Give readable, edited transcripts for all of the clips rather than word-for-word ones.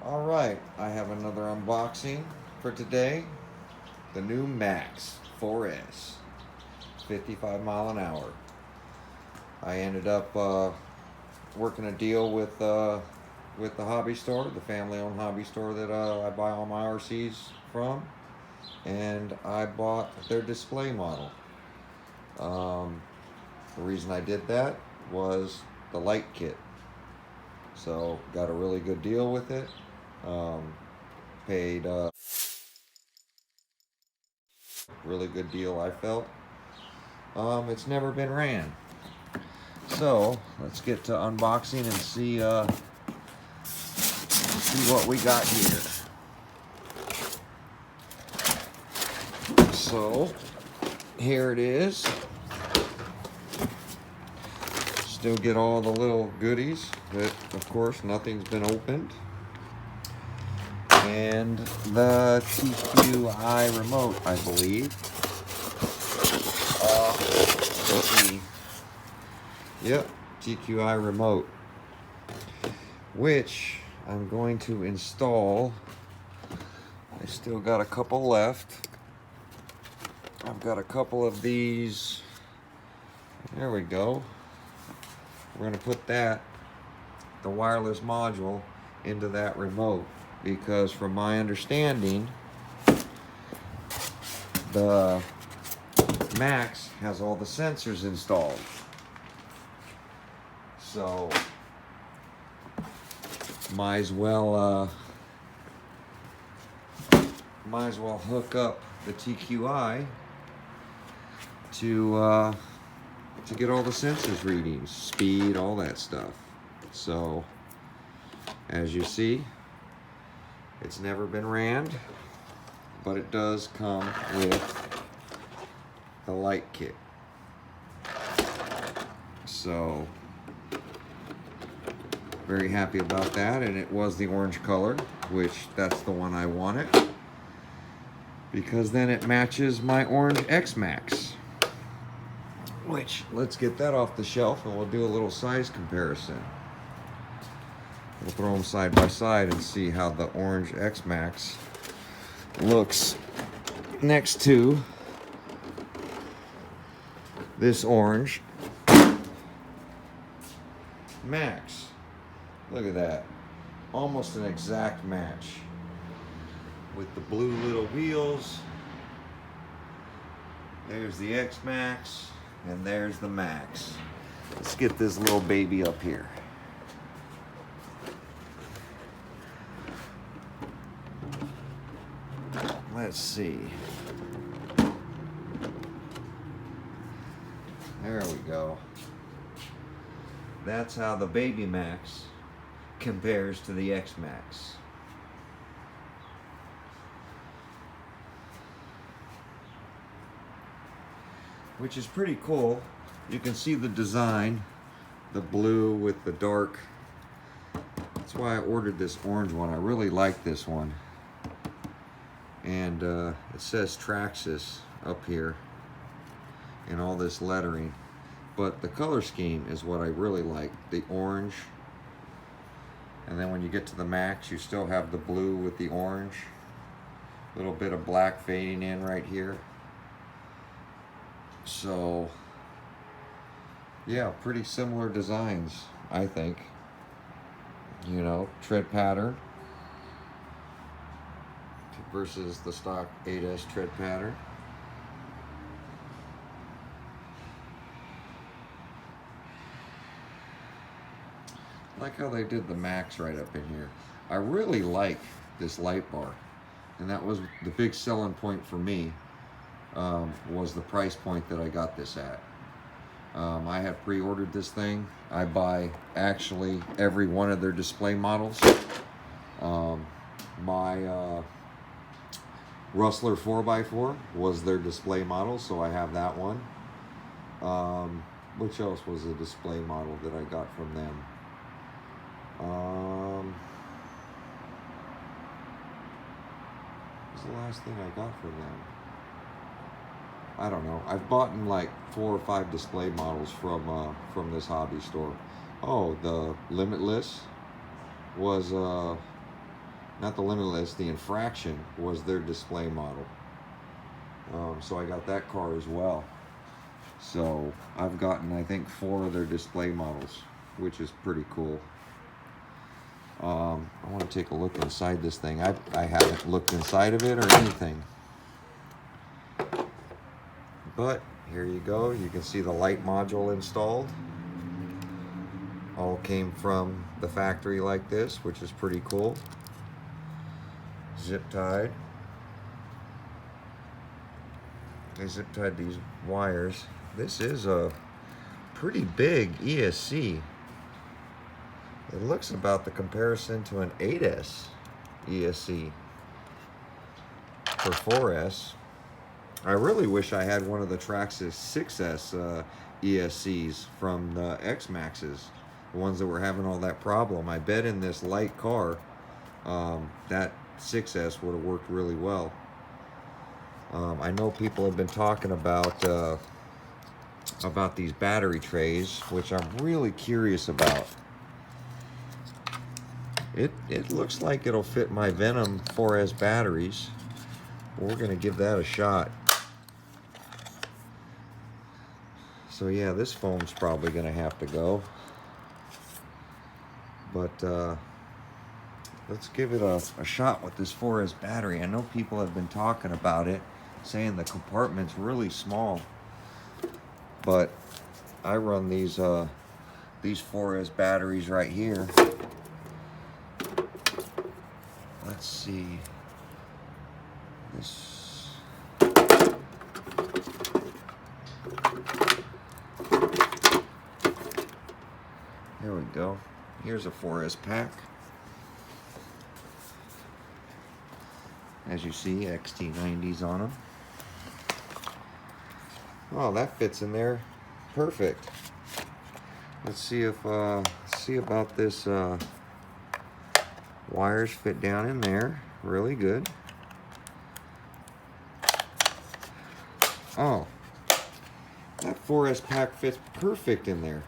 Alright, I have another unboxing for today. The new Maxx 4S, 55 mile an hour. I ended up working a deal with the hobby store, the family-owned hobby store that I buy all my RCs from, and I bought their display model. The reason I did that was the light kit. So got a really good deal with it. Paid really good deal, I felt. It's never been ran. So let's get to unboxing and see what we got here. So here it is. Still get all the little goodies, but of course nothing's been opened. And the TQI remote, I believe. Let's see. Yep, TQI remote, which I'm going to install. I still got a couple left. I've got a couple of these. There we go. We're going to put the wireless module into that remote, because from my understanding, the Maxx has all the sensors installed. So might as well hook up the TQI to get all the sensors readings, speed, all that stuff. So as you see, it's never been ran, but it does come with the light kit. So very happy about that, and it was the orange color, which that's the one I wanted, because then it matches my orange Maxx. Which, let's get that off the shelf and we'll do a little size comparison. We'll throw them side by side and see how the orange Maxx looks next to this orange Maxx. Look at that. Almost an exact match. With the blue little wheels. There's the Maxx. And there's the Maxx. Let's get this little baby up here. Let's see. There we go. That's how the baby Maxx compares to the Maxx. Which is pretty cool. You can see the design, the blue with the dark. That's why I ordered this orange one. I really like this one. And it says Traxxas up here in all this lettering. But the color scheme is what I really like. The orange. And then when you get to the Maxx, you still have the blue with the orange. A little bit of black fading in right here. So, yeah, pretty similar designs, I think. You know, tread pattern versus the stock 8S tread pattern. I like how they did the Maxx right up in here. I really like this light bar, and that was the big selling point for me. Was the price point that I got this at. I have pre-ordered this thing. I buy actually every one of their display models. My Rustler 4x4 was their display model, so I have that one. Which else was a display model that I got from them? What was the last thing I got from them? I don't know. I've bought in like 4 or 5 display models from this hobby store. Oh, the Limitless was not the Limitless, the Infraction was their display model. So I got that car as well. So I've gotten, I think, 4 of their display models, which is pretty cool. I want to take a look inside this thing. I haven't looked inside of it or anything. But here you go. You can see the light module installed. All came from the factory like this, which is pretty cool. Zip tied. They zip tied these wires. This is a pretty big ESC. It looks about the comparison to an 8S ESC for 4S. I really wish I had one of the Traxxas 6S ESCs from the X Maxxes, the ones that were having all that problem. I bet in this light car, that 6S would have worked really well. I know people have been talking about these battery trays, which I'm really curious about. It looks like it'll fit my Venom 4S batteries. We're gonna give that a shot. So yeah, this foam's probably gonna have to go. But let's give it a shot with this 4S battery. I know people have been talking about it, saying the compartment's really small. But I run these 4S batteries right here. Let's see. This. There we go. Here's a 4S pack. As you see, XT90s on them. Oh, that fits in there perfect. Let's see if see about this wires fit down in there really good. Oh, that 4S pack fits perfect in there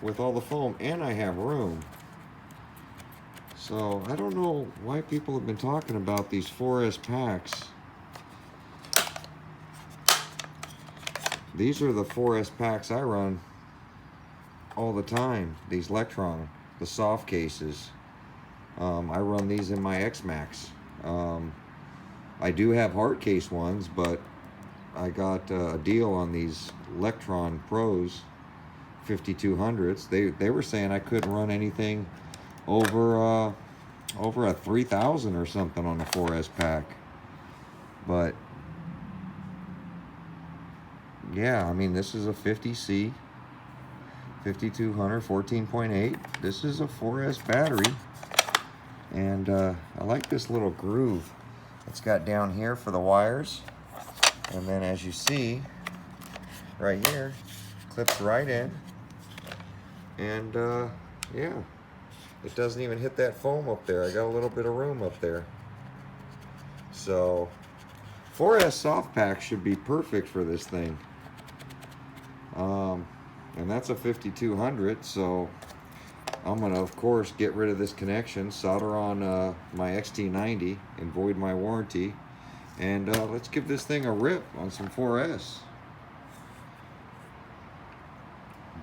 with all the foam, and I have room. So I don't know why people have been talking about these 4S packs. These are the 4S packs I run all the time. These Electron, the soft cases. I run these in my X Maxx. I do have hard case ones, but I got a deal on these Electron Pros 5200s. They were saying I couldn't run anything over a 3,000 or something on the 4S pack. But yeah, I mean, this is a 50C 5200 14.8. This is a 4S battery, and I like this little groove it's got down here for the wires, and then as you see right here, clips right in, and yeah, it doesn't even hit that foam up there. I got a little bit of room up there. So 4S soft pack should be perfect for this thing. And that's a 5200, so I'm gonna, of course, get rid of this connection, solder on my XT90 and void my warranty, and let's give this thing a rip on some 4S.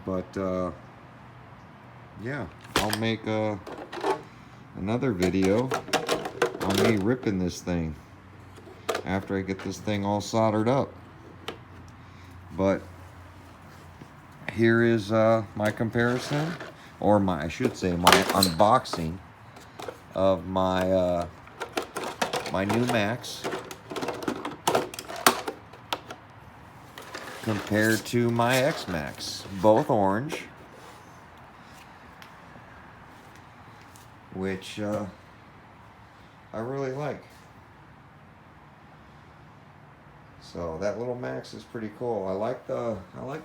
But yeah, I'll make another video on me ripping this thing after I get this thing all soldered up. But here is my comparison, or I should say my unboxing of my my new Maxx compared to my X Maxx, both orange, which I really like. So that little Maxx is pretty cool. I like the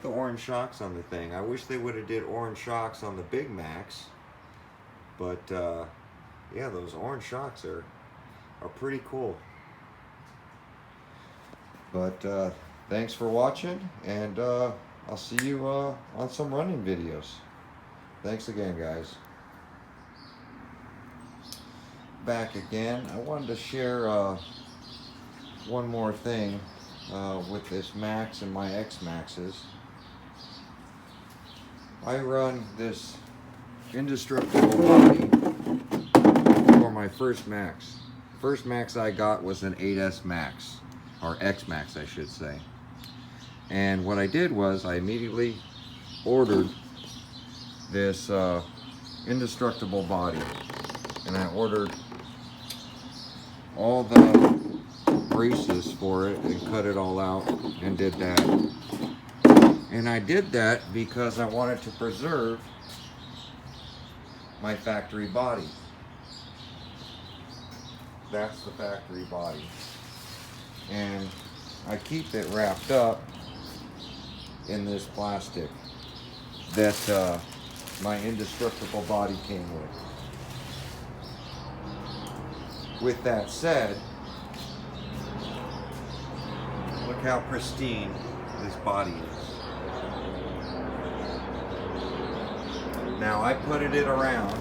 orange shocks on the thing. I wish they would have did orange shocks on the big Maxx, but yeah, those orange shocks are pretty cool. But thanks for watching, and I'll see you on some running videos. Thanks again, guys. back again. I wanted to share one more thing with this Maxx and my X Maxes. I run this indestructible body for my first Maxx. First Maxx I got was an 8S Maxx, or X Maxx I should say. And what I did was I immediately ordered this indestructible body, and I ordered all the braces for it and cut it all out and did that. And I did that because I wanted to preserve my factory body. That's the factory body. And I keep it wrapped up in this plastic that my indestructible body came with. With that said, look how pristine this body is. Now I putted it around,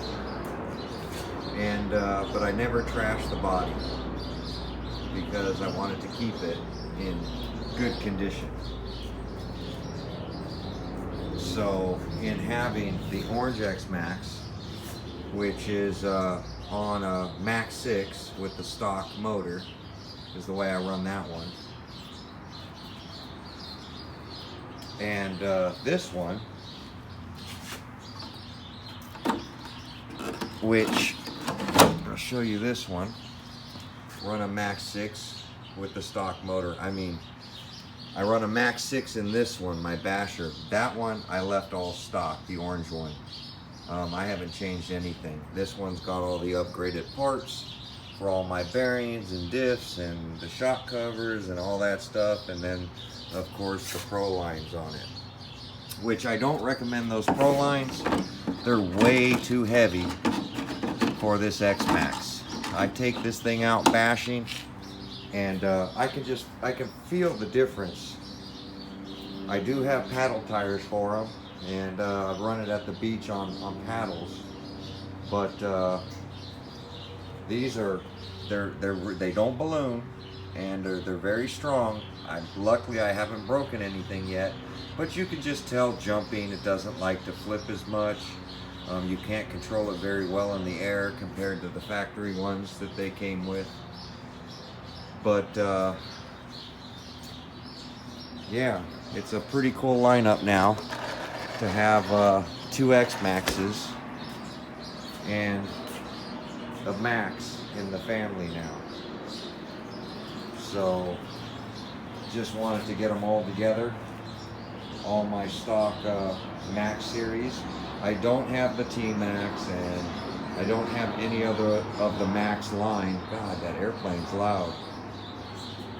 and but I never trashed the body because I wanted to keep it in good condition. So in having the orange X Maxx, which is on a Maxx 6 with the stock motor, is the way I run that one. And this one, which I'll show you, this one, run a Maxx 6 with the stock motor. I mean, I run a Maxx 6 in this one, my basher. That one I left all stock, the orange one. I haven't changed anything. This one's got all the upgraded parts for all my bearings and diffs and the shock covers and all that stuff, and then of course the Pro lines on it, which I don't recommend those Pro lines. They're way too heavy for this X Maxx. I take this thing out bashing, and I can feel the difference. I do have paddle tires for them, and I've run it at the beach on paddles, but these are they don't balloon, and they're very strong. Luckily I haven't broken anything yet, but you can just tell jumping, it doesn't like to flip as much. You can't control it very well in the air compared to the factory ones that they came with. But yeah, it's a pretty cool lineup now to have two X Maxes and a Maxx in the family now. So just wanted to get them all together, all my stock Maxx series. I don't have the T-Maxx, and I don't have any other of the Maxx line. God, that airplane's loud.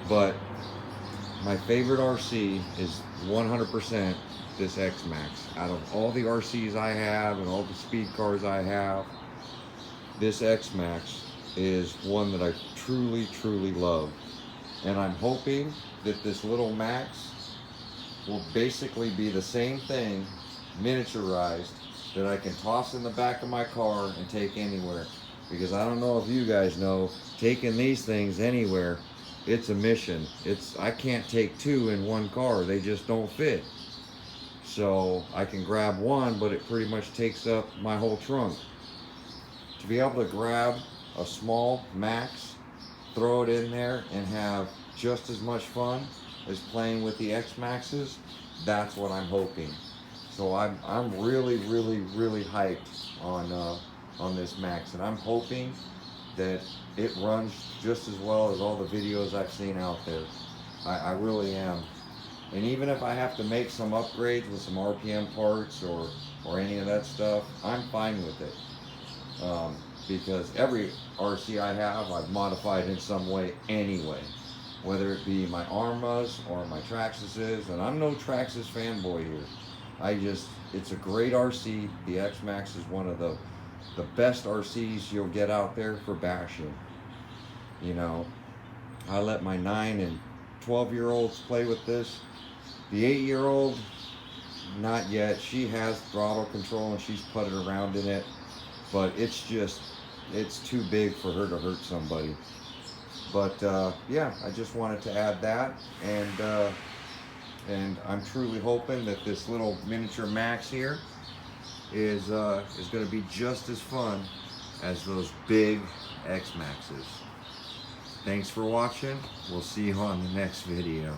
But my favorite RC is 100% this X Maxx. Out of all the RCs I have and all the speed cars I have, this X Maxx is one that I truly, truly love. And I'm hoping that this little Maxx will basically be the same thing, miniaturized, that I can toss in the back of my car and take anywhere. Because I don't know if you guys know, taking these things anywhere, it's a mission. I can't take two in one car. They just don't fit. So I can grab one, but it pretty much takes up my whole trunk. To be able to grab a small Maxx, throw it in there, and have just as much fun as playing with the X Maxes, that's what I'm hoping. So I'm really, really, really hyped on this Maxx, and I'm hoping that it runs just as well as all the videos I've seen out there. I really am. And even if I have to make some upgrades with some RPM parts or any of that stuff, I'm fine with it. Because every RC I have, I've modified in some way anyway. Whether it be my Armas or my Traxxas, and I'm no Traxxas fanboy here. It's a great RC. The X Maxx is one of the best RCs you'll get out there for bashing. You know, I let my 9 and 12-year-olds play with this. The 8-year-old, not yet. She has throttle control and she's putted around in it, but it's just it's too big for her to hurt somebody. But yeah, I just wanted to add that, and I'm truly hoping that this little miniature Maxx here is going to be just as fun as those big X Maxes. Thanks for watching. We'll see you on the next video.